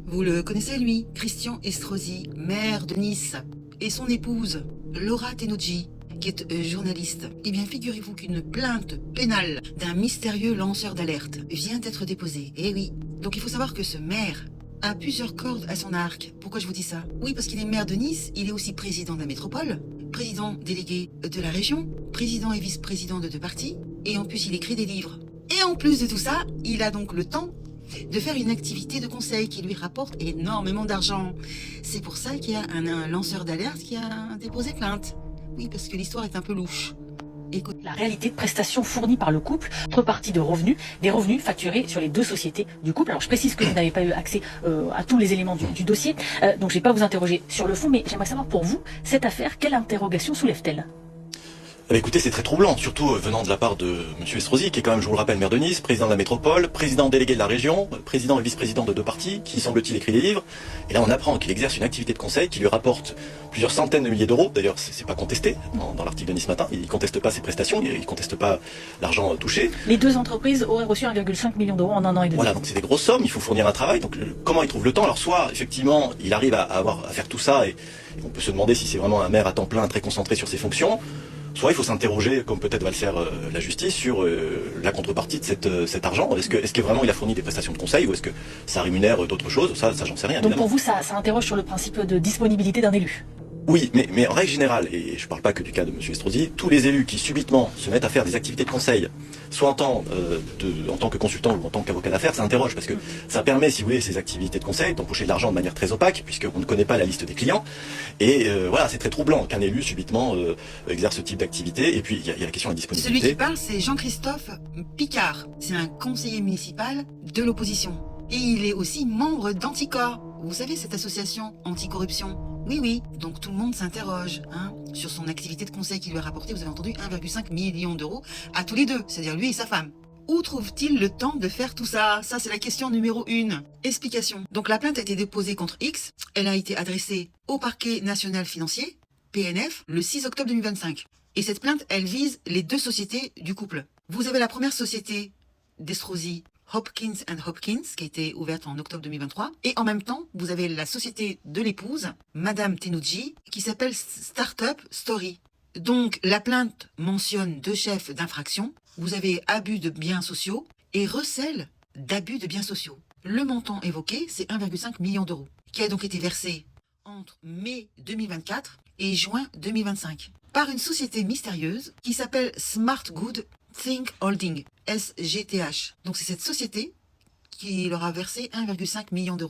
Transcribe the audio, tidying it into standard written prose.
Vous le connaissez lui, Christian Estrosi, maire de Nice, et son épouse, Laura Tenoji, qui est journaliste. Eh bien, figurez-vous qu'une plainte pénale d'un mystérieux lanceur d'alerte vient d'être déposée. Eh oui. Donc il faut savoir que ce maire a plusieurs cordes à son arc. Pourquoi je vous dis ça? Oui, parce qu'il est maire de Nice, il est aussi président de la métropole, président délégué de la région, président et vice-président de 2 partis, et en plus il écrit des livres. Et en plus de tout ça, il a donc le temps de faire une activité de conseil qui lui rapporte énormément d'argent. C'est pour ça qu'il y a un lanceur d'alerte qui a déposé plainte. Oui, parce que l'histoire est un peu louche. Écoute. La réalité de prestations fournies par le couple, contrepartie de revenus, des revenus facturés sur les 2 sociétés du couple. Alors je précise que vous n'avez pas eu accès à tous les éléments du dossier, donc je ne vais pas vous interroger sur le fond, mais j'aimerais savoir pour vous, cette affaire, quelle interrogation soulève-t-elle? Écoutez, c'est très troublant, surtout venant de la part de M. Estrosi, qui est quand même, je vous le rappelle, maire de Nice, président de la métropole, président délégué de la région, président et vice-président de 2 partis, qui semble-t-il écrit des livres. Et là, on apprend qu'il exerce une activité de conseil qui lui rapporte plusieurs centaines de milliers d'euros. D'ailleurs, c'est pas contesté dans l'article de Nice Matin. Il conteste pas ses prestations, il conteste pas l'argent touché. Les 2 entreprises auraient reçu 1,5 million d'euros en 1 an et demi. Voilà, donc c'est des grosses sommes, il faut fournir un travail. Donc comment il trouve le temps? Alors soit, effectivement, il arrive à faire tout ça, et on peut se demander si c'est vraiment un maire à temps plein, très concentré sur ses fonctions. Soit il faut s'interroger, comme peut-être va le faire la justice, sur la contrepartie de cet argent. Est-ce que vraiment il a fourni des prestations de conseil, ou est-ce que ça rémunère d'autres choses? Ça j'en sais rien. Donc évidemment. pour vous, ça interroge sur le principe de disponibilité d'un élu? Oui, mais en règle générale, et je ne parle pas que du cas de M. Estrosi, tous les élus qui subitement se mettent à faire des activités de conseil, soit en tant que consultant ou en tant qu'avocat d'affaires, ça interroge, parce que ça permet, si vous voulez, ces activités de conseil, d'empocher de l'argent de manière très opaque, puisqu'on ne connaît pas la liste des clients. Et voilà, c'est très troublant qu'un élu subitement exerce ce type d'activité. Et puis il y a la question de la disponibilité. Celui qui parle, c'est Jean-Christophe Picard. C'est un conseiller municipal de l'opposition. Et il est aussi membre d'Anticor. Vous savez, cette association anticorruption. Oui, donc tout le monde s'interroge sur son activité de conseil qui lui a rapporté, vous avez entendu, 1,5 million d'euros à tous les deux, c'est-à-dire lui et sa femme. Où trouve-t-il le temps de faire tout ça? Ça, c'est la question numéro 1. Explication. Donc la plainte a été déposée contre X. Elle a été adressée au parquet national financier, PNF, le 6 octobre 2025. Et cette plainte, elle vise les 2 sociétés du couple. Vous avez la première société d'Estrosi, Hopkins & Hopkins, qui a été ouverte en octobre 2023. Et en même temps, vous avez la société de l'épouse, Madame Tenoji, qui s'appelle Startup Story. Donc, la plainte mentionne 2 chefs d'infraction. Vous avez abus de biens sociaux et recel d'abus de biens sociaux. Le montant évoqué, c'est 1,5 million d'euros, qui a donc été versé entre mai 2024 et juin 2025 par une société mystérieuse qui s'appelle Smart Good Think Holding, SGTH. Donc c'est cette société qui leur a versé 1,5 million d'euros.